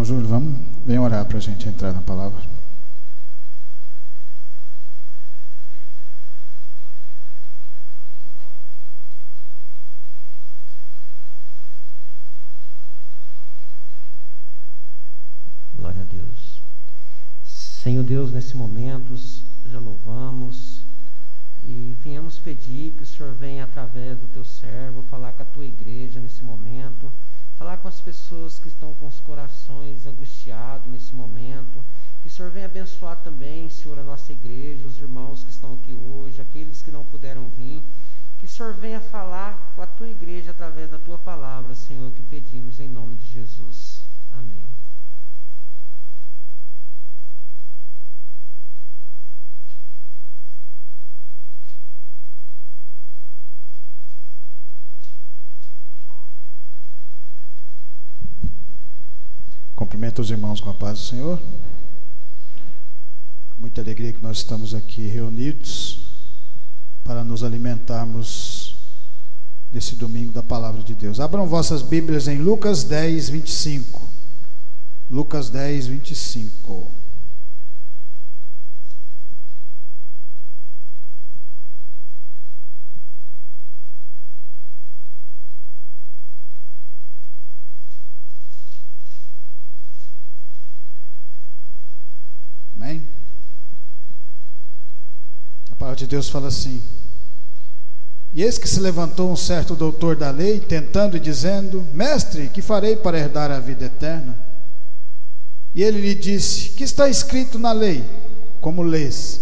Júlio, vem orar para a gente entrar na palavra. Glória a Deus. Senhor Deus, nesse momento, já louvamos e viemos pedir que o Senhor venha através do teu servo falar com a tua igreja nesse momento, falar com as pessoas que estão com os corações angustiados nesse momento, que o Senhor venha abençoar também, Senhor, a nossa igreja, os irmãos que estão aqui hoje, aqueles que não puderam vir, que o Senhor venha falar com a tua igreja através da tua palavra, Senhor, que pedimos em nome de Jesus. Amém. Cumprimento os irmãos com a paz do Senhor. Muita alegria que nós estamos aqui reunidos para nos alimentarmos nesse domingo da palavra de Deus. Abram vossas Bíblias em Lucas 10, 25. Lucas 10, 25. Amém? A palavra de Deus fala assim: e eis que se levantou um certo doutor da lei, tentando e dizendo: Mestre, que farei para herdar a vida eterna? E ele lhe disse: que está escrito na lei? Como lês?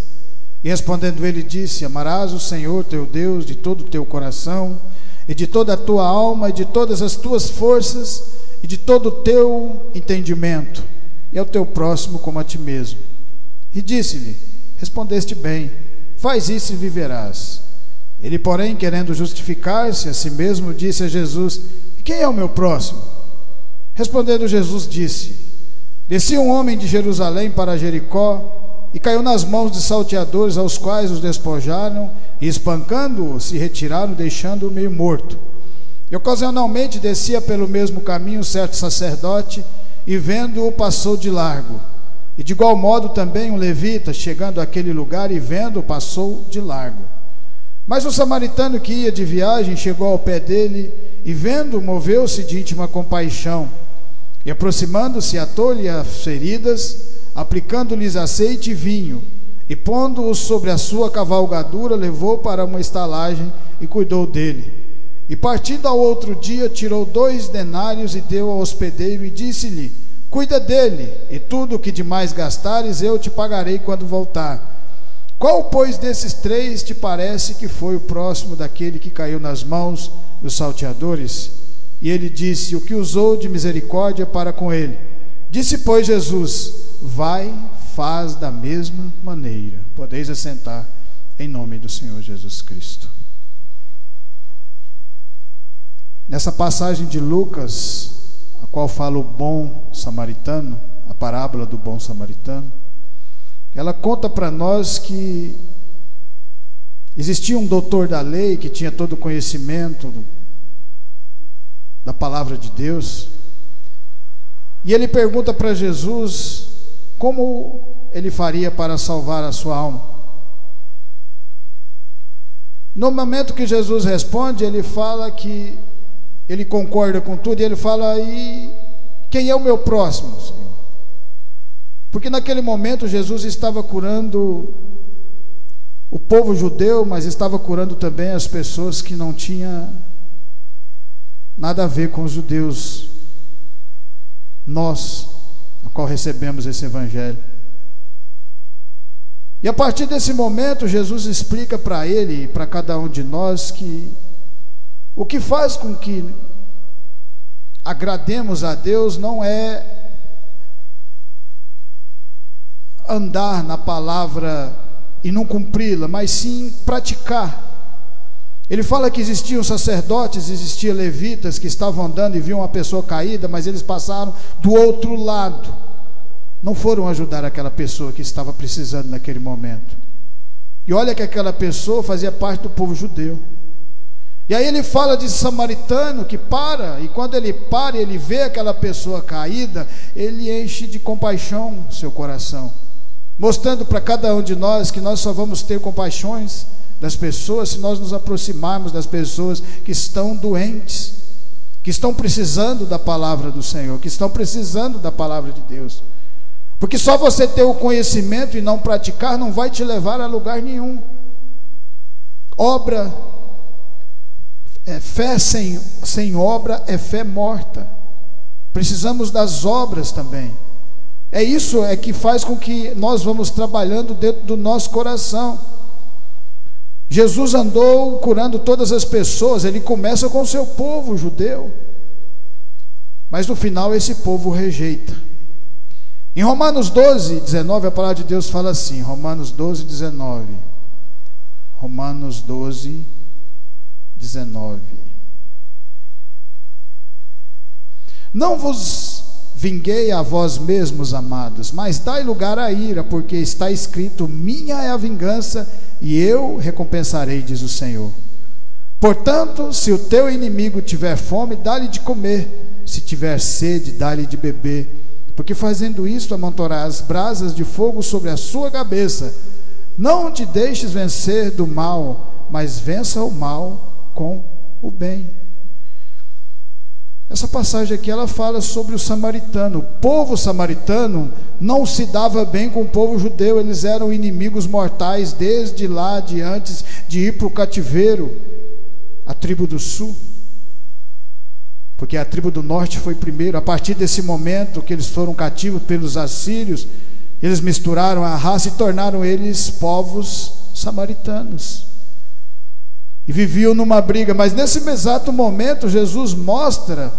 E respondendo ele disse: amarás o Senhor teu Deus de todo o teu coração, e de toda a tua alma, e de todas as tuas forças, e de todo o teu entendimento, e ao teu próximo como a ti mesmo. E disse-lhe: respondeste bem, faz isso e viverás. Ele, porém, querendo justificar-se a si mesmo, disse a Jesus: e quem é o meu próximo? Respondendo Jesus, disse: descia um homem de Jerusalém para Jericó, e caiu nas mãos de salteadores, aos quais os despojaram, e espancando-o, se retiraram, deixando-o meio morto. E ocasionalmente descia pelo mesmo caminho certo sacerdote, e vendo-o, passou de largo. E de igual modo também um levita, chegando àquele lugar e vendo-o, passou de largo. Mas o samaritano que ia de viagem chegou ao pé dele, e vendo-o, moveu-se de íntima compaixão, e aproximando-se, atou-lhe as feridas, aplicando-lhes azeite e vinho, e pondo-o sobre a sua cavalgadura, levou para uma estalagem e cuidou dele. E partindo ao outro dia, tirou 2 denários e deu ao hospedeiro, e disse-lhe: cuida dele, e tudo o que demais gastares eu te pagarei quando voltar. Qual, pois, desses 3 te parece que foi o próximo daquele que caiu nas mãos dos salteadores? E ele disse: o que usou de misericórdia para com ele. Disse, pois, Jesus: vai, faz da mesma maneira. Podeis assentar, em nome do Senhor Jesus Cristo. Nessa passagem de Lucas, a qual fala o bom samaritano, a parábola do bom samaritano, ela conta para nós que existia um doutor da lei que tinha todo o conhecimento da palavra de Deus, e ele pergunta para Jesus como ele faria para salvar a sua alma. No momento que Jesus responde, ele fala que ele concorda com tudo, e ele fala: e quem é o meu próximo, Senhor? Porque naquele momento Jesus estava curando o povo judeu, mas estava curando também as pessoas que não tinham nada a ver com os judeus, nós, a qual recebemos esse evangelho. E a partir desse momento Jesus explica para ele e para cada um de nós que o que faz com que agrademos a Deus não é andar na palavra e não cumpri-la, mas sim praticar. Ele fala que existiam sacerdotes, existiam levitas que estavam andando e viam uma pessoa caída, mas eles passaram do outro lado, não foram ajudar aquela pessoa que estava precisando naquele momento. E olha que aquela pessoa fazia parte do povo judeu. E aí ele fala de samaritano que para, e quando ele para e ele vê aquela pessoa caída, ele enche de compaixão seu coração, mostrando para cada um de nós que nós só vamos ter compaixões das pessoas se nós nos aproximarmos das pessoas que estão doentes, que estão precisando da palavra do Senhor, que estão precisando da palavra de Deus. Porque só você ter o conhecimento e não praticar não vai te levar a lugar nenhum. Fé sem obra é fé morta. Precisamos das obras também. Isso que faz com que nós vamos trabalhando dentro do nosso coração. Jesus andou curando todas as pessoas. Ele começa com o seu povo judeu, mas no final esse povo rejeita. Em Romanos 12, 19, a palavra de Deus fala assim, Romanos 12, 19. Romanos 12, 19. Não vos vinguei a vós mesmos, amados, mas dai lugar à ira, porque está escrito, minha é a vingança, e eu recompensarei, diz o Senhor. Portanto, se o teu inimigo tiver fome, dá-lhe de comer, se tiver sede, dá-lhe de beber, porque fazendo isto amontoarás brasas de fogo sobre a sua cabeça. Não te deixes vencer do mal, mas vença o mal com o bem. Essa passagem aqui ela fala sobre o samaritano. O povo samaritano não se dava bem com o povo judeu. Eles eram inimigos mortais desde lá de antes de ir para o cativeiro, a tribo do sul, porque a tribo do norte foi primeiro. A partir desse momento que eles foram cativos pelos assírios, eles misturaram a raça e tornaram eles povos samaritanos, e viviam numa briga. Mas nesse exato momento Jesus mostra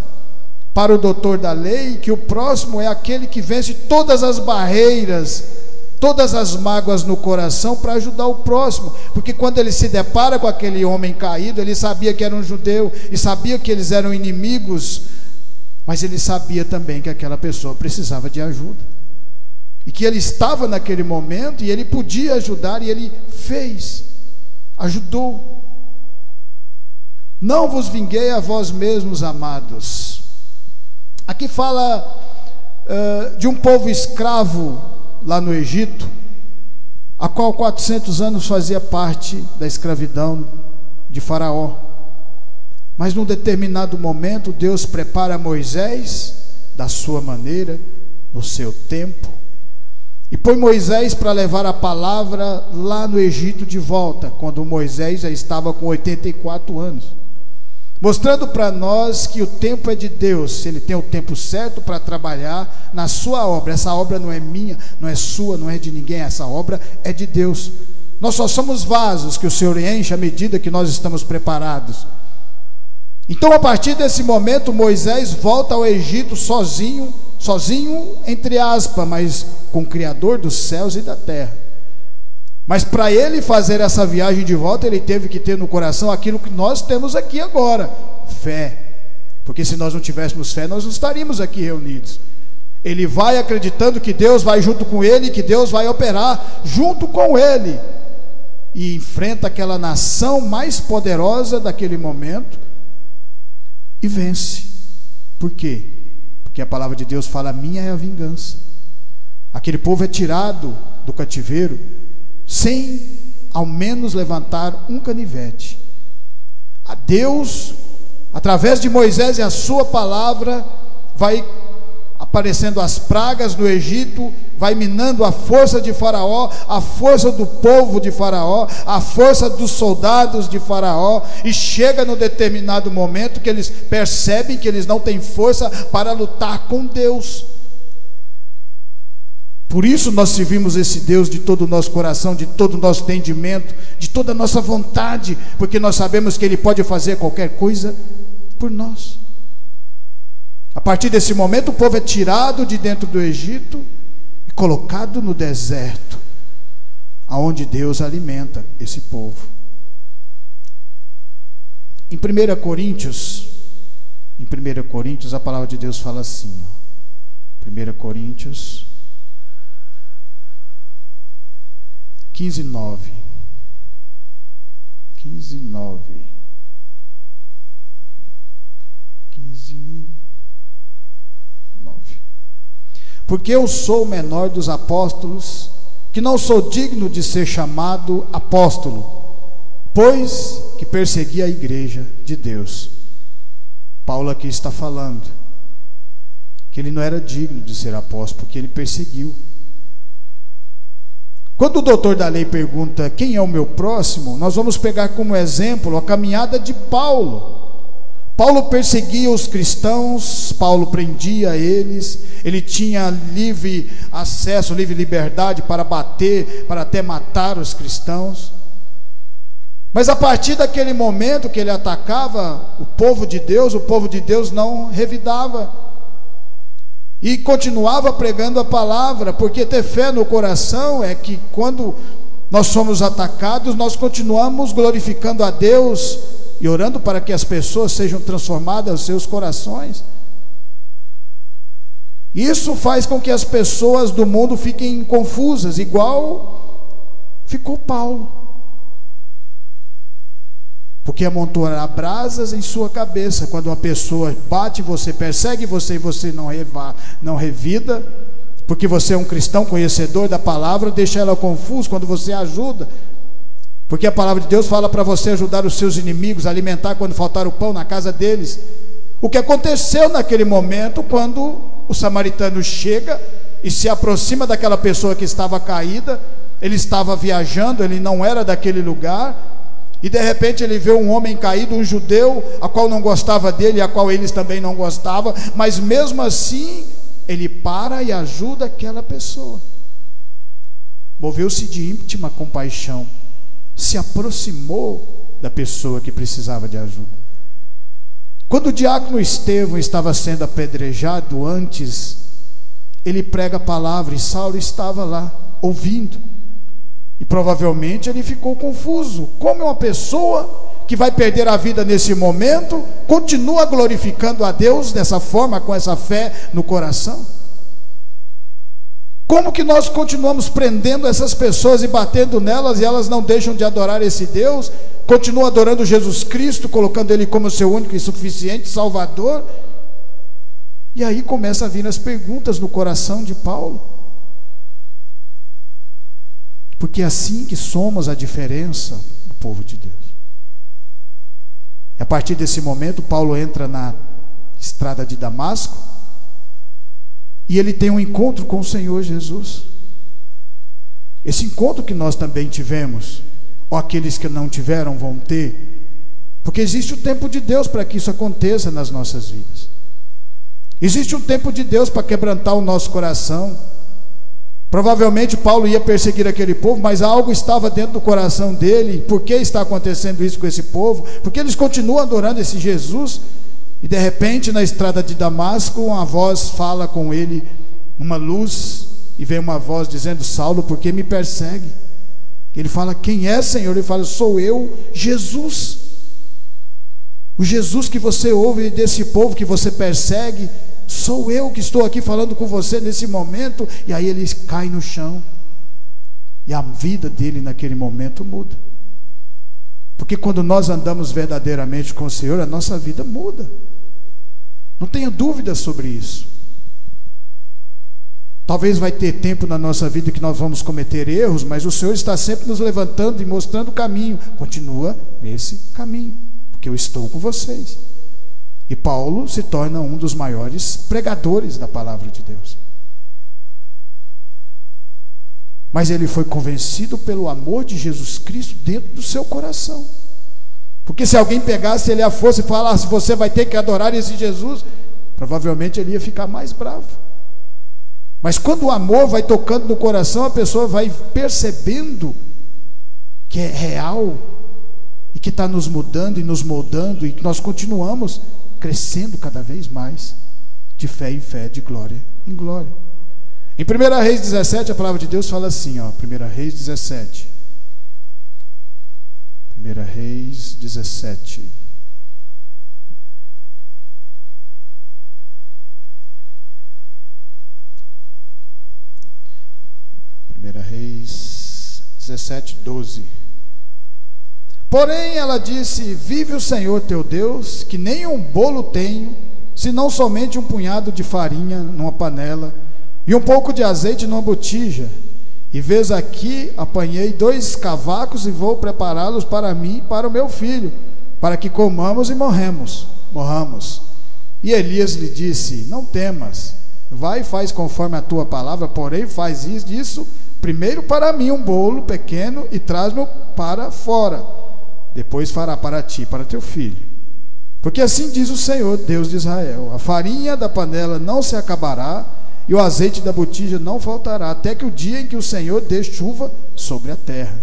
para o doutor da lei que o próximo é aquele que vence todas as barreiras, todas as mágoas no coração para ajudar o próximo. Porque quando ele se depara com aquele homem caído, ele sabia que era um judeu e sabia que eles eram inimigos, mas ele sabia também que aquela pessoa precisava de ajuda, e que ele estava naquele momento e ele podia ajudar, e ele fez, ajudou. Não vos vinguei a vós mesmos, amados. Aqui fala de um povo escravo lá no Egito, a qual 400 anos fazia parte da escravidão de Faraó. Mas num determinado momento Deus prepara Moisés da sua maneira, no seu tempo, e põe Moisés para levar a palavra lá no Egito de volta, quando Moisés já estava com 84 anos, mostrando para nós que o tempo é de Deus. Ele tem o tempo certo para trabalhar na sua obra. Essa obra não é minha, não é sua, não é de ninguém, essa obra é de Deus. Nós só somos vasos que o Senhor enche à medida que nós estamos preparados. Então, a partir desse momento, Moisés volta ao Egito sozinho entre aspas, mas com o Criador dos céus e da terra. Mas para ele fazer essa viagem de volta, ele teve que ter no coração aquilo que nós temos aqui agora: fé. Porque se nós não tivéssemos fé, nós não estaríamos aqui reunidos. Ele vai acreditando que Deus vai junto com ele, que Deus vai operar junto com ele, e enfrenta aquela nação mais poderosa daquele momento e vence. Por quê? Porque a palavra de Deus fala, minha é a vingança. Aquele povo é tirado do cativeiro sem ao menos levantar um canivete. A Deus, através de Moisés e a sua palavra, vai aparecendo as pragas no Egito, vai minando a força de Faraó, a força do povo de Faraó, a força dos soldados de Faraó, e chega no determinado momento que eles percebem que eles não têm força para lutar com Deus. Por isso nós servimos esse Deus de todo o nosso coração, de todo o nosso entendimento, de toda a nossa vontade, porque nós sabemos que Ele pode fazer qualquer coisa por nós. A partir desse momento, o povo é tirado de dentro do Egito e colocado no deserto, aonde Deus alimenta esse povo. Em 1 Coríntios, a palavra de Deus fala assim, 1 Coríntios 15:9. 9. Porque eu sou o menor dos apóstolos, que não sou digno de ser chamado apóstolo, pois que persegui a igreja de Deus. Paulo aqui está falando que ele não era digno de ser apóstolo, porque ele perseguiu. Quando o doutor da lei pergunta quem é o meu próximo, nós vamos pegar como exemplo a caminhada de Paulo. Paulo perseguia os cristãos, Paulo prendia eles, ele tinha livre acesso, livre liberdade para bater, para até matar os cristãos. Mas a partir daquele momento que ele atacava o povo de Deus não revidava e continuava pregando a palavra, porque ter fé no coração é que quando nós somos atacados, nós continuamos glorificando a Deus e orando para que as pessoas sejam transformadas os seus corações. Isso faz com que as pessoas do mundo fiquem confusas, igual ficou Paulo, porque amontoará brasas em sua cabeça. Quando uma pessoa bate você, persegue você e você não revida, porque você é um cristão conhecedor da palavra, deixa ela confusa. Quando você ajuda, porque a palavra de Deus fala para você ajudar os seus inimigos, alimentar quando faltar o pão na casa deles. O que aconteceu naquele momento, quando o samaritano chega e se aproxima daquela pessoa que estava caída, ele estava viajando, ele não era daquele lugar, e de repente ele vê um homem caído, um judeu, a qual não gostava dele, a qual eles também não gostavam, mas mesmo assim, ele para e ajuda aquela pessoa. Moveu-se de íntima compaixão, se aproximou da pessoa que precisava de ajuda. Quando o diácono Estevão estava sendo apedrejado antes, ele prega a palavra e Saulo estava lá, ouvindo. E provavelmente ele ficou confuso. Como uma pessoa que vai perder a vida nesse momento continua glorificando a Deus dessa forma, com essa fé no coração? Como que nós continuamos prendendo essas pessoas e batendo nelas e elas não deixam de adorar esse Deus, continuam adorando Jesus Cristo, colocando Ele como seu único e suficiente Salvador? E aí começa a vir as perguntas no coração de Paulo, porque é assim que somos a diferença do povo de Deus. E a partir desse momento, Paulo entra na estrada de Damasco, e ele tem um encontro com o Senhor Jesus. Esse encontro que nós também tivemos, ou aqueles que não tiveram vão ter, porque existe o tempo de Deus para que isso aconteça nas nossas vidas. Existe um tempo de Deus para quebrantar o nosso coração. Provavelmente Paulo ia perseguir aquele povo, mas algo estava dentro do coração dele. Por que está acontecendo isso com esse povo? Porque eles continuam adorando esse Jesus. E de repente, na estrada de Damasco, uma voz fala com ele, uma luz, e vem uma voz dizendo: Saulo, por que me persegue? Ele fala: quem é, Senhor? Ele fala: sou eu, Jesus. O Jesus que você ouve desse povo que você persegue, sou eu que estou aqui falando com você nesse momento. E aí ele cai no chão, e a vida dele naquele momento muda. Porque quando nós andamos verdadeiramente com o Senhor, a nossa vida muda. Não tenha dúvida sobre isso. Talvez vai ter tempo na nossa vida que nós vamos cometer erros, mas o Senhor está sempre nos levantando e mostrando o caminho. Continua nesse caminho, porque eu estou com vocês. E Paulo se torna um dos maiores pregadores da palavra de Deus. Mas ele foi convencido pelo amor de Jesus Cristo dentro do seu coração. Porque se alguém pegasse ele à força e falasse: você vai ter que adorar esse Jesus, provavelmente ele ia ficar mais bravo. Mas quando o amor vai tocando no coração, a pessoa vai percebendo que é real e que está nos mudando e nos moldando, e que nós continuamos crescendo cada vez mais de fé em fé, de glória em glória. Em 1 Reis 17, a palavra de Deus fala assim, 1 Reis 17. 1 Reis 17. Reis 17, 12. Porém ela disse: vive o Senhor teu Deus, que nem um bolo tenho senão somente um punhado de farinha numa panela e um pouco de azeite numa botija. E vês aqui, apanhei 2 cavacos e vou prepará-los para mim e para o meu filho, para que comamos e morramos. E Elias lhe disse: não temas, vai e faz conforme a tua palavra, porém faz isso primeiro para mim um bolo pequeno e traz-me para fora, depois fará para ti e para teu filho. Porque assim diz o Senhor, Deus de Israel: a farinha da panela não se acabará e o azeite da botija não faltará, até que o dia em que o Senhor dê chuva sobre a terra.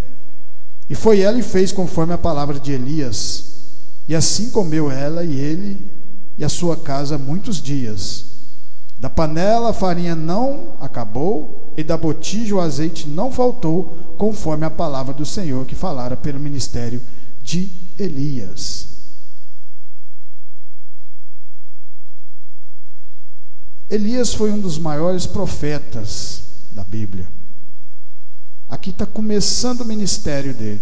E foi ela e fez conforme a palavra de Elias, e assim comeu ela e ele e a sua casa muitos dias. Da panela a farinha não acabou, e da botija o azeite não faltou, conforme a palavra do Senhor que falara pelo ministério de Elias. Elias foi um dos maiores profetas da Bíblia. Aqui está começando o ministério dele.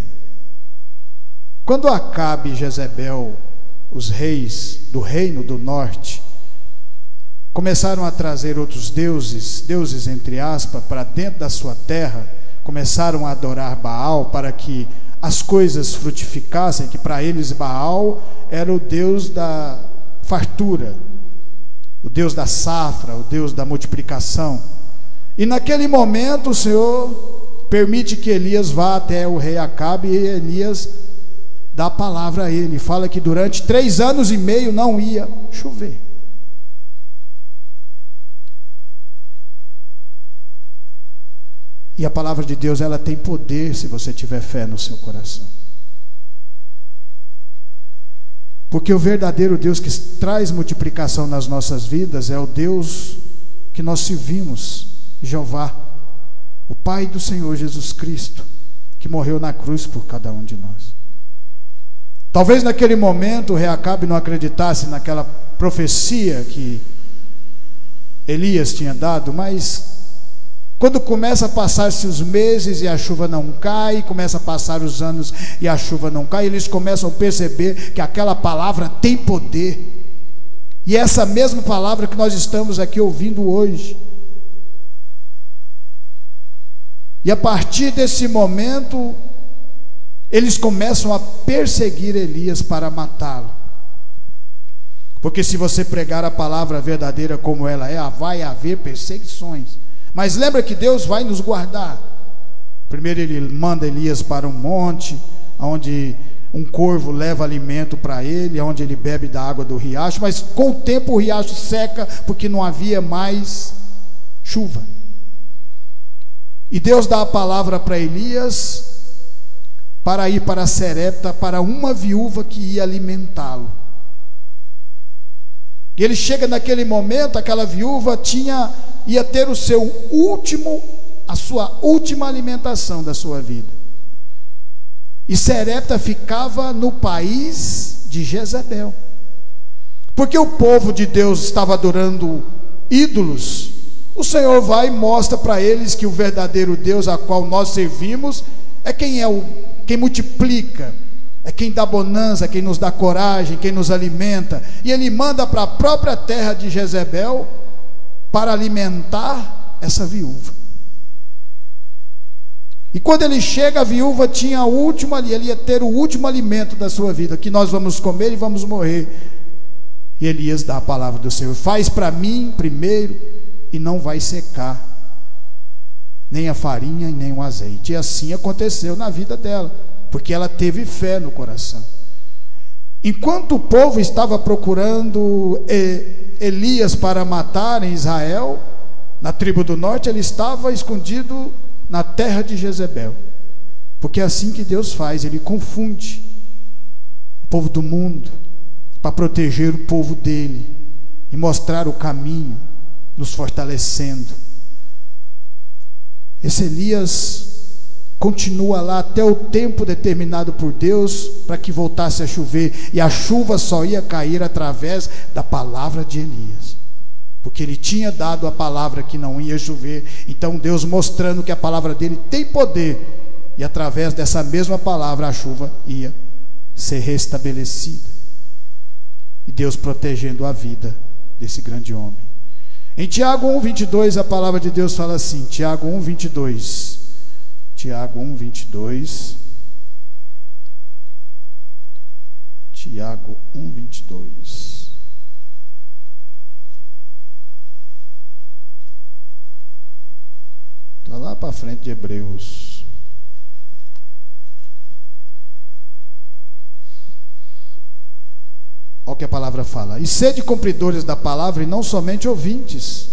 Quando Acabe e Jezebel, os reis do reino do norte, começaram a trazer outros deuses entre aspas, para dentro da sua terra, começaram a adorar Baal para que as coisas frutificassem, que para eles Baal era o deus da fartura, o Deus da safra, o Deus da multiplicação. E naquele momento o Senhor permite que Elias vá até o rei Acabe, e Elias dá a palavra a ele, fala que durante 3 anos e meio não ia chover. E a palavra de Deus, ela tem poder se você tiver fé no seu coração. Porque o verdadeiro Deus que traz multiplicação nas nossas vidas é o Deus que nós servimos, Jeová, o Pai do Senhor Jesus Cristo, que morreu na cruz por cada um de nós. Talvez naquele momento o rei Acabe não acreditasse naquela profecia que Elias tinha dado, mas quando começa a passar-se os meses e a chuva não cai, começa a passar os anos e a chuva não cai, eles começam a perceber que aquela palavra tem poder. E é essa mesma palavra que nós estamos aqui ouvindo hoje. E a partir desse momento, eles começam a perseguir Elias para matá-lo. Porque se você pregar a palavra verdadeira como ela é, vai haver perseguições. Mas lembra que Deus vai nos guardar. Primeiro ele manda Elias para um monte, onde um corvo leva alimento para ele, onde ele bebe da água do riacho, mas com o tempo o riacho seca, porque não havia mais chuva. E Deus dá a palavra para Elias, para ir para Serepta, para uma viúva que ia alimentá-lo. E ele chega naquele momento, aquela viúva ia ter a sua última alimentação da sua vida. E Serepta ficava no país de Jezabel, porque o povo de Deus estava adorando ídolos. O Senhor vai e mostra para eles que o verdadeiro Deus a qual nós servimos é quem multiplica, é quem dá bonança, quem nos dá coragem, quem nos alimenta. E ele manda para a própria terra de Jezebel para alimentar essa viúva. E quando ele chega, a viúva tinha a última ali, ele ia ter o último alimento da sua vida, que nós vamos comer e vamos morrer. E Elias dá a palavra do Senhor: faz para mim primeiro, e não vai secar nem a farinha e nem o azeite. E assim aconteceu na vida dela, porque ela teve fé no coração. Enquanto o povo estava procurando Elias para matar em Israel, na tribo do norte, ele estava escondido na terra de Jezebel. Porque é assim que Deus faz, ele confunde o povo do mundo para proteger o povo dele e mostrar o caminho, nos fortalecendo. Esse Elias continua lá até o tempo determinado por Deus para que voltasse a chover, e a chuva só ia cair através da palavra de Elias, porque ele tinha dado a palavra que não ia chover. Então Deus, mostrando que a palavra dele tem poder, e através dessa mesma palavra a chuva ia ser restabelecida. E Deus protegendo a vida desse grande homem. Em Tiago 1:22 a palavra de Deus fala assim, Tiago 1:22. Tiago 1:22. Tiago 1:22. Está lá para frente de Hebreus. Olha o que a palavra fala. E sede cumpridores da palavra e não somente ouvintes,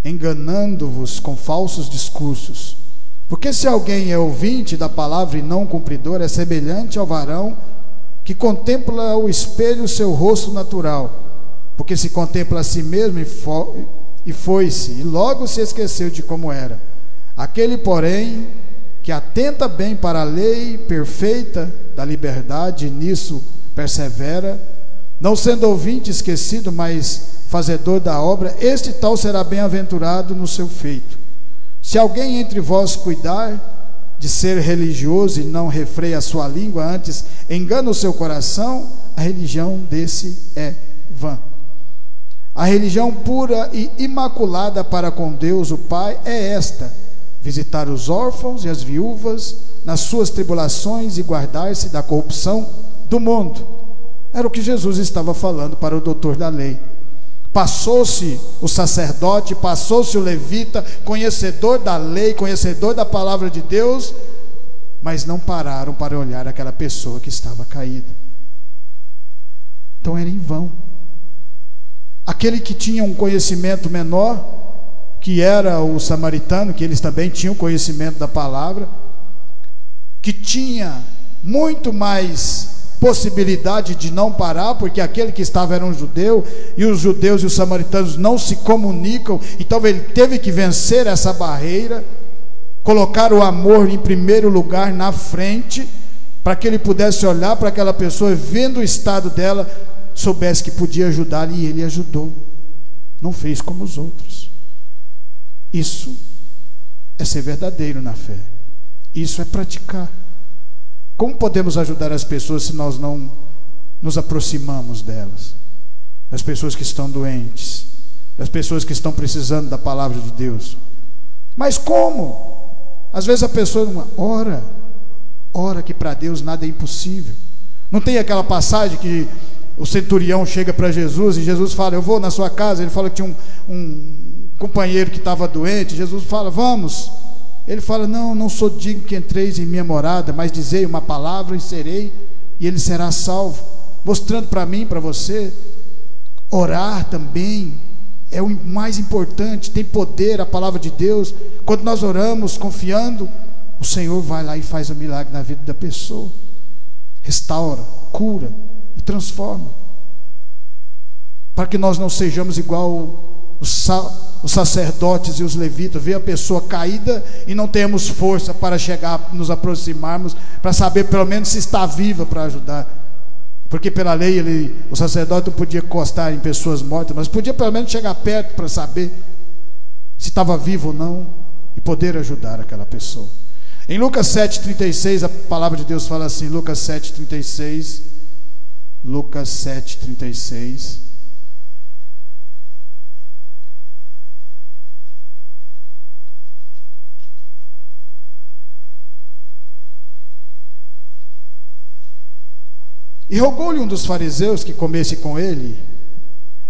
enganando-vos com falsos discursos. Porque se alguém é ouvinte da palavra e não cumpridor, é semelhante ao varão que contempla ao espelho o seu rosto natural. Porque se contempla a si mesmo e foi-se, e logo se esqueceu de como era. Aquele, porém, que atenta bem para a lei perfeita da liberdade, e nisso persevera, não sendo ouvinte esquecido, mas fazedor da obra, este tal será bem-aventurado no seu feito. Se alguém entre vós cuidar de ser religioso e não refreia a sua língua, antes engana o seu coração, a religião desse é vã. A religião pura e imaculada para com Deus o Pai é esta: visitar os órfãos e as viúvas nas suas tribulações e guardar-se da corrupção do mundo. Era o que Jesus estava falando para o doutor da lei. Passou-se o sacerdote, passou-se o levita, conhecedor da lei, conhecedor da palavra de Deus, mas não pararam para olhar aquela pessoa que estava caída. Então era em vão. Aquele que tinha um conhecimento menor, que era o samaritano, que eles também tinham conhecimento da palavra, que tinha muito mais possibilidade de não parar, porque aquele que estava era um judeu, e os judeus e os samaritanos não se comunicam, então ele teve que vencer essa barreira, colocar o amor em primeiro lugar na frente, para que ele pudesse olhar para aquela pessoa e, vendo o estado dela, soubesse que podia ajudar, e ele ajudou. Não fez como os outros. Isso é ser verdadeiro na fé. Isso é praticar. Como podemos ajudar as pessoas se nós não nos aproximamos delas? Das pessoas que estão doentes, das pessoas que estão precisando da palavra de Deus. Mas como? Às vezes a pessoa não ora que para Deus nada é impossível. Não tem aquela passagem que o centurião chega para Jesus e Jesus fala: eu vou na sua casa. Ele fala que tinha um companheiro que estava doente. Jesus fala: vamos. Ele fala: não sou digno que entreis em minha morada, mas dizei uma palavra e serei, e ele será salvo. Mostrando para mim, para você, orar também é o mais importante. Tem poder a palavra de Deus. Quando nós oramos confiando, o Senhor vai lá e faz o milagre na vida da pessoa, restaura, cura e transforma, para que nós não sejamos igual os sacerdotes e os levitas, ver a pessoa caída e não temos força para chegar, nos aproximarmos, para saber pelo menos se está viva para ajudar. Porque pela lei o sacerdote não podia encostar em pessoas mortas, mas podia pelo menos chegar perto para saber se estava vivo ou não e poder ajudar aquela pessoa. Em Lucas 7,36 a palavra de Deus fala assim, Lucas 7,36, Lucas 7,36. E rogou-lhe um dos fariseus que comesse com ele.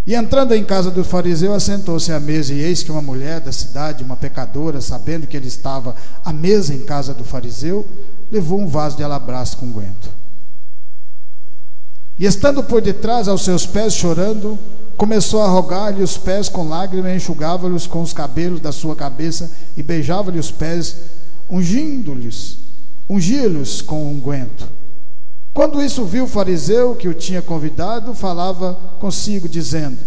E entrando em casa do fariseu, assentou-se à mesa. E eis que uma mulher da cidade, uma pecadora, sabendo que ele estava à mesa em casa do fariseu, levou um vaso de alabastro com unguento. E estando por detrás aos seus pés, chorando, começou a rogar-lhe os pés com lágrimas, enxugava-lhes com os cabelos da sua cabeça e beijava-lhe os pés, ungia-lhes com unguento. Quando isso viu o fariseu que o tinha convidado, falava consigo, dizendo: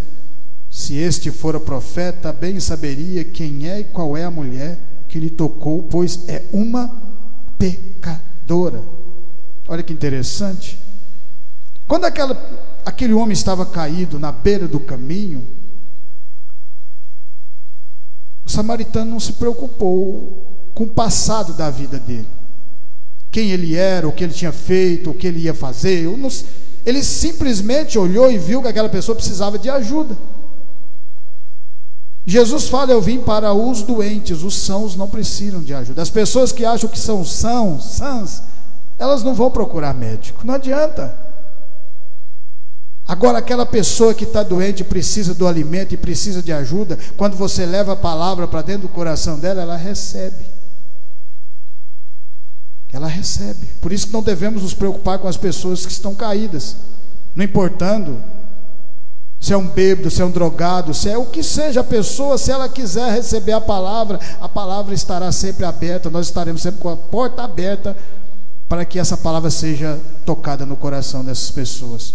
se este fora profeta, bem saberia quem é e qual é a mulher que lhe tocou, pois é uma pecadora. Olha que interessante. Quando aquele homem estava caído na beira do caminho, o samaritano não se preocupou com o passado da vida dele, quem ele era, o que ele tinha feito, o que ele ia fazer. Ele simplesmente olhou e viu que aquela pessoa precisava de ajuda. Jesus fala: eu vim para os doentes, os sãos não precisam de ajuda. As pessoas que acham que são sãs, elas não vão procurar médico, não adianta. Agora, aquela pessoa que está doente, precisa do alimento e precisa de ajuda, quando você leva a palavra para dentro do coração dela, ela recebe. Ela recebe. Por isso que não devemos nos preocupar com as pessoas que estão caídas, não importando se é um bêbado, se é um drogado, se é o que seja a pessoa. Se ela quiser receber a palavra estará sempre aberta, nós estaremos sempre com a porta aberta para que essa palavra seja tocada no coração dessas pessoas.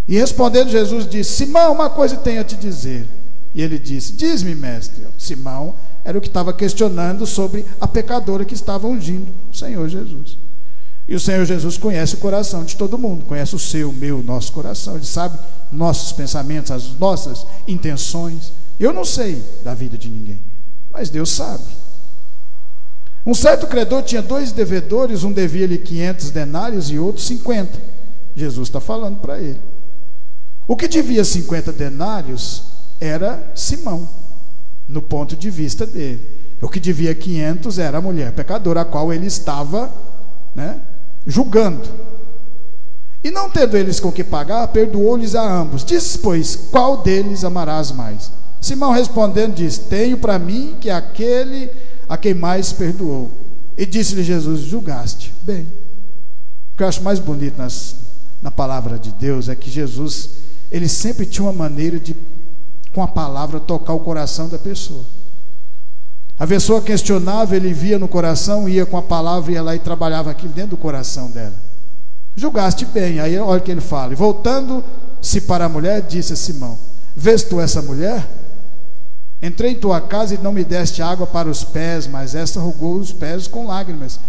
E respondendo, Jesus disse: Simão, uma coisa tenho a te dizer. E ele disse: diz-me, mestre. Simão era o que estava questionando sobre a pecadora que estava ungindo o Senhor Jesus. E o Senhor Jesus conhece o coração de todo mundo, conhece o seu, o meu, o nosso coração. Ele sabe nossos pensamentos, as nossas intenções. Eu não sei da vida de ninguém, mas Deus sabe. Um certo credor tinha 2 devedores, um devia-lhe 500 denários e outro 50. Jesus está falando para ele. O que devia 50 denários era Simão, no ponto de vista dele. O que devia 500 era a mulher pecadora, a qual ele estava, julgando. E não tendo eles com que pagar, perdoou-lhes a ambos. Diz, pois, qual deles amarás mais? Simão respondendo diz: tenho para mim que aquele a quem mais perdoou. E disse-lhe Jesus: julgaste bem. O que eu acho mais bonito na palavra de Deus é que Jesus, ele sempre tinha uma maneira de, com a palavra, tocar o coração da pessoa. A pessoa questionava, ele via no coração, ia com a palavra, ia lá e trabalhava aquilo dentro do coração dela. Julgaste bem. Aí olha o que ele fala. E voltando-se para a mulher, disse a Simão: vês tu essa mulher? Entrei em tua casa e não me deste água para os pés, mas esta rogou os pés com lágrimas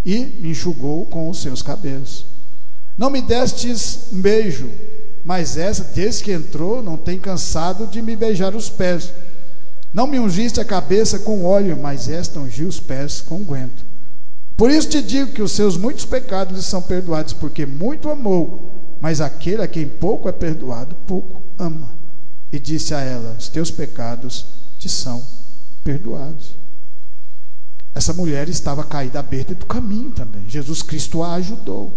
e me enxugou com os seus cabelos. Não me destes um beijo, mas essa, desde que entrou, não tem cansado de me beijar os pés. Não me ungiste a cabeça com óleo, mas esta ungiu os pés com unguento. Por isso te digo que os seus muitos pecados lhe são perdoados, porque muito amou, mas aquele a quem pouco é perdoado, pouco ama. E disse a ela: os teus pecados te são perdoados. Essa mulher estava caída à beira do caminho também. Jesus Cristo a ajudou.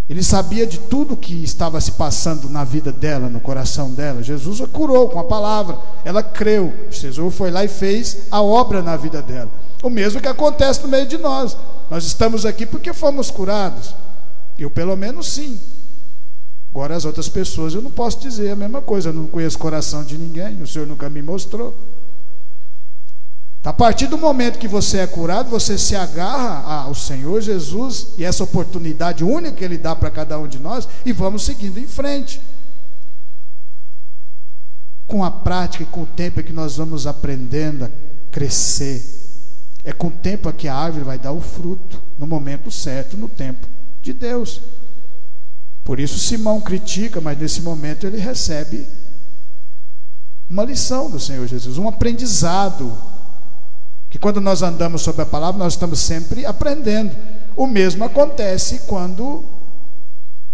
Ele sabia de tudo que estava se passando na vida dela, no coração dela. Jesus a curou com a palavra. Ela creu. Jesus foi lá e fez a obra na vida dela. O mesmo que acontece no meio de nós. Nós estamos aqui porque fomos curados. Eu pelo menos sim. Agora as outras pessoas eu não posso dizer a mesma coisa. Eu não conheço o coração de ninguém. O Senhor nunca me mostrou. A partir do momento que você é curado, você se agarra ao Senhor Jesus e essa oportunidade única que Ele dá para cada um de nós, e vamos seguindo em frente. Com a prática e com o tempo é que nós vamos aprendendo a crescer. É com o tempo que a árvore vai dar o fruto, no momento certo, no tempo de Deus. Por isso Simão critica, mas nesse momento ele recebe uma lição do Senhor Jesus, um aprendizado. Que quando nós andamos sobre a palavra, nós estamos sempre aprendendo. O mesmo acontece quando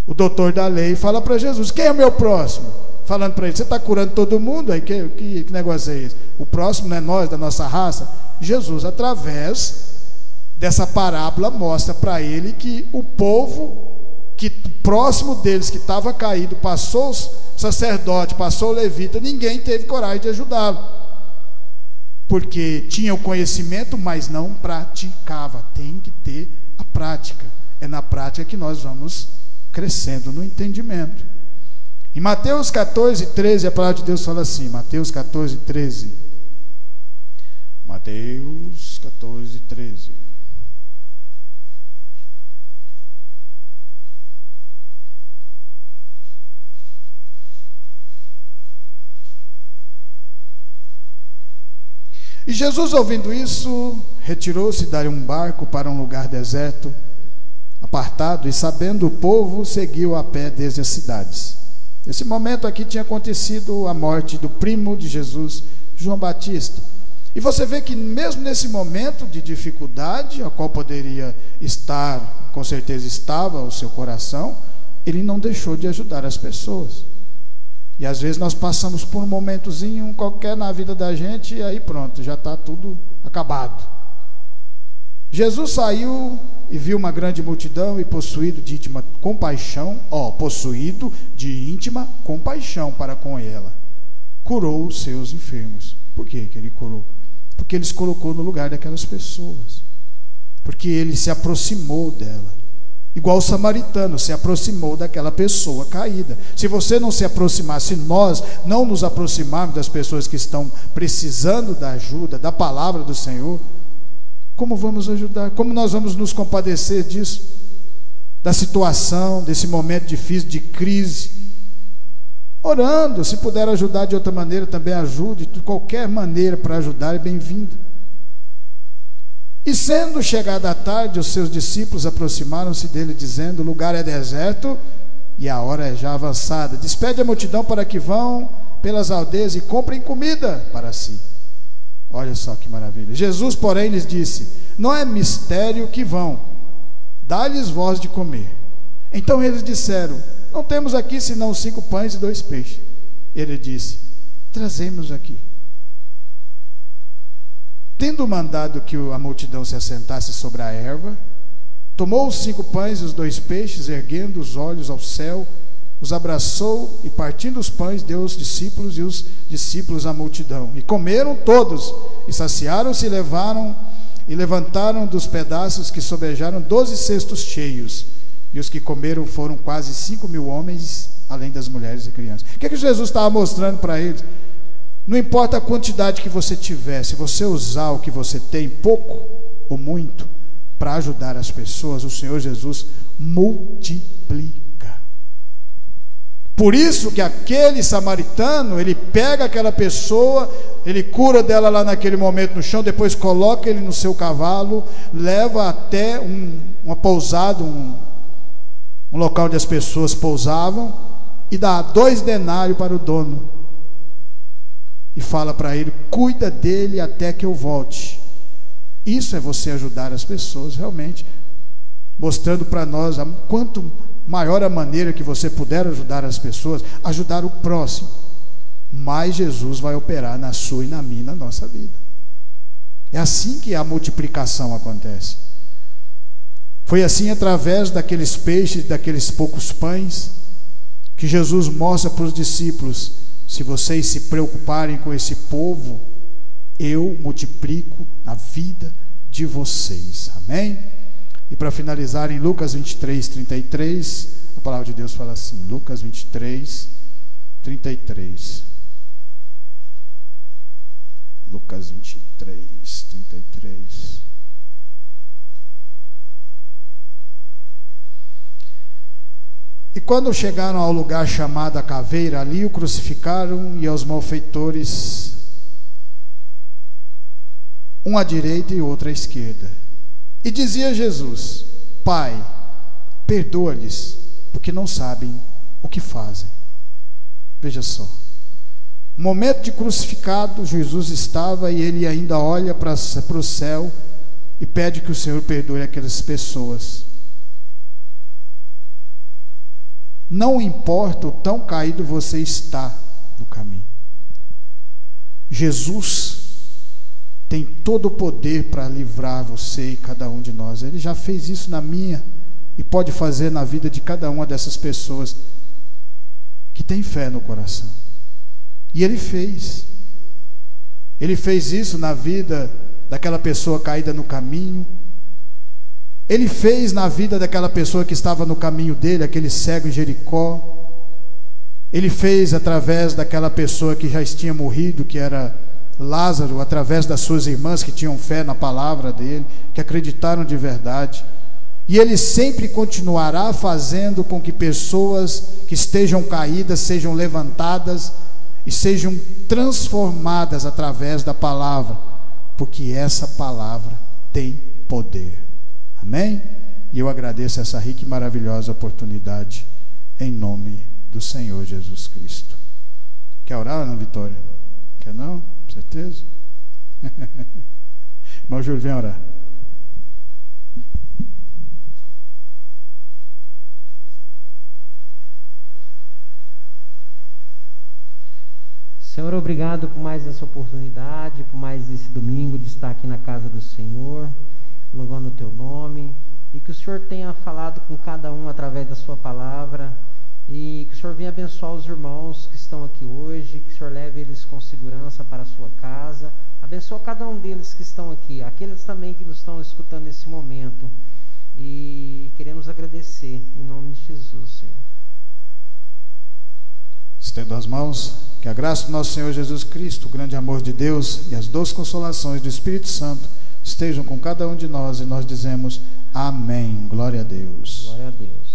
o doutor da lei fala para Jesus: quem é o meu próximo? Falando para ele: você está curando todo mundo? Aí que negócio é esse? O próximo não é nós, da nossa raça? Jesus, através dessa parábola, mostra para ele que o povo que próximo deles, que estava caído, passou o sacerdote, passou o levita, ninguém teve coragem de ajudá-lo. Porque tinha o conhecimento, mas não praticava. Tem que ter a prática. É na prática que nós vamos crescendo no entendimento. Em Mateus 14, 13, a palavra de Deus fala assim. Mateus 14, 13. Mateus 14, 13. E Jesus, ouvindo isso, retirou-se de um barco para um lugar deserto, apartado, e sabendo o povo, seguiu a pé desde as cidades. Nesse momento aqui tinha acontecido a morte do primo de Jesus, João Batista. E você vê que mesmo nesse momento de dificuldade, a qual poderia estar, com certeza estava o seu coração, ele não deixou de ajudar as pessoas. E às vezes nós passamos por um momentozinho qualquer na vida da gente e aí pronto, já está tudo acabado. Jesus saiu e viu uma grande multidão e possuído de íntima compaixão, possuído de íntima compaixão para com ela, curou os seus enfermos. Por que ele curou? Porque ele se colocou no lugar daquelas pessoas, porque ele se aproximou dela, igual o samaritano se aproximou daquela pessoa caída. Se você não se aproximar, se nós não nos aproximarmos das pessoas que estão precisando da ajuda, da palavra do Senhor, como vamos ajudar? Como nós vamos nos compadecer disso? Da situação, desse momento difícil, de crise? Orando, se puder ajudar de outra maneira, também ajude. De qualquer maneira para ajudar é bem-vindo. E sendo chegada a tarde, os seus discípulos aproximaram-se dele, dizendo: o lugar é deserto e a hora é já avançada. Despede a multidão para que vão pelas aldeias e comprem comida para si. Olha só que maravilha. Jesus, porém, lhes disse: não é mistério que vão, dá-lhes voz de comer. Então eles disseram: não temos aqui senão 5 pães e 2 peixes. Ele disse: trazemos aqui. Tendo mandado que a multidão se assentasse sobre a erva, tomou os 5 pães e os 2 peixes, erguendo os olhos ao céu, os abraçou e, partindo os pães, deu aos discípulos e os discípulos à multidão. E comeram todos, e saciaram-se e levantaram dos pedaços que sobejaram 12 cestos cheios. E os que comeram foram quase 5.000 homens, além das mulheres e crianças. O que Jesus estava mostrando para eles? Não importa a quantidade que você tiver, se você usar o que você tem, pouco ou muito, para ajudar as pessoas, o Senhor Jesus multiplica. Por isso que aquele samaritano, ele pega aquela pessoa, ele cura dela lá naquele momento no chão, depois coloca ele no seu cavalo, leva até uma pousada, um local onde as pessoas pousavam, e dá 2 denários para o dono. E fala para ele: cuida dele até que eu volte. Isso é você ajudar as pessoas realmente, mostrando para nós quanto maior a maneira que você puder ajudar as pessoas, ajudar o próximo, mais Jesus vai operar na sua e na minha, na nossa vida. É assim que a multiplicação acontece. Foi assim, através daqueles peixes, daqueles poucos pães, que Jesus mostra para os discípulos: se vocês se preocuparem com esse povo, eu multiplico na vida de vocês. Amém? E para finalizar, em Lucas 23, 33, a palavra de Deus fala assim, Lucas 23, 33. Lucas 23, 33. E quando chegaram ao lugar chamado a Caveira, ali o crucificaram, e aos malfeitores, um à direita e outro à esquerda. E dizia Jesus: Pai, perdoa-lhes, porque não sabem o que fazem. Veja só, no momento de crucificado, Jesus estava, e ele ainda olha para o céu e pede que o Senhor perdoe aquelas pessoas. Não importa o tão caído você está no caminho, Jesus tem todo o poder para livrar você e cada um de nós. Ele já fez isso na minha e pode fazer na vida de cada uma dessas pessoas que tem fé no coração. E Ele fez. Ele fez isso na vida daquela pessoa caída no caminho. Ele fez na vida daquela pessoa que estava no caminho dele, aquele cego em Jericó. Ele fez através daquela pessoa que já tinha morrido, que era Lázaro, através das suas irmãs que tinham fé na palavra dele, que acreditaram de verdade. E Ele sempre continuará fazendo com que pessoas que estejam caídas sejam levantadas e sejam transformadas através da palavra, porque essa palavra tem poder. Amém? E eu agradeço essa rica e maravilhosa oportunidade, em nome do Senhor Jesus Cristo. Quer orar, Ana Vitória? Quer não? Certeza? Irmão Júlio, vem orar. Senhor, obrigado por mais essa oportunidade, por mais esse domingo de estar aqui na casa do Senhor, louvando o teu nome, e que o Senhor tenha falado com cada um através da sua palavra, e que o Senhor venha abençoar os irmãos que estão aqui hoje, que o Senhor leve eles com segurança para a sua casa, abençoa cada um deles que estão aqui, aqueles também que nos estão escutando nesse momento, e queremos agradecer em nome de Jesus, Senhor. Estendo as mãos, que a graça do nosso Senhor Jesus Cristo, o grande amor de Deus e as doces consolações do Espírito Santo estejam com cada um de nós, e nós dizemos amém. Glória a Deus. Glória a Deus.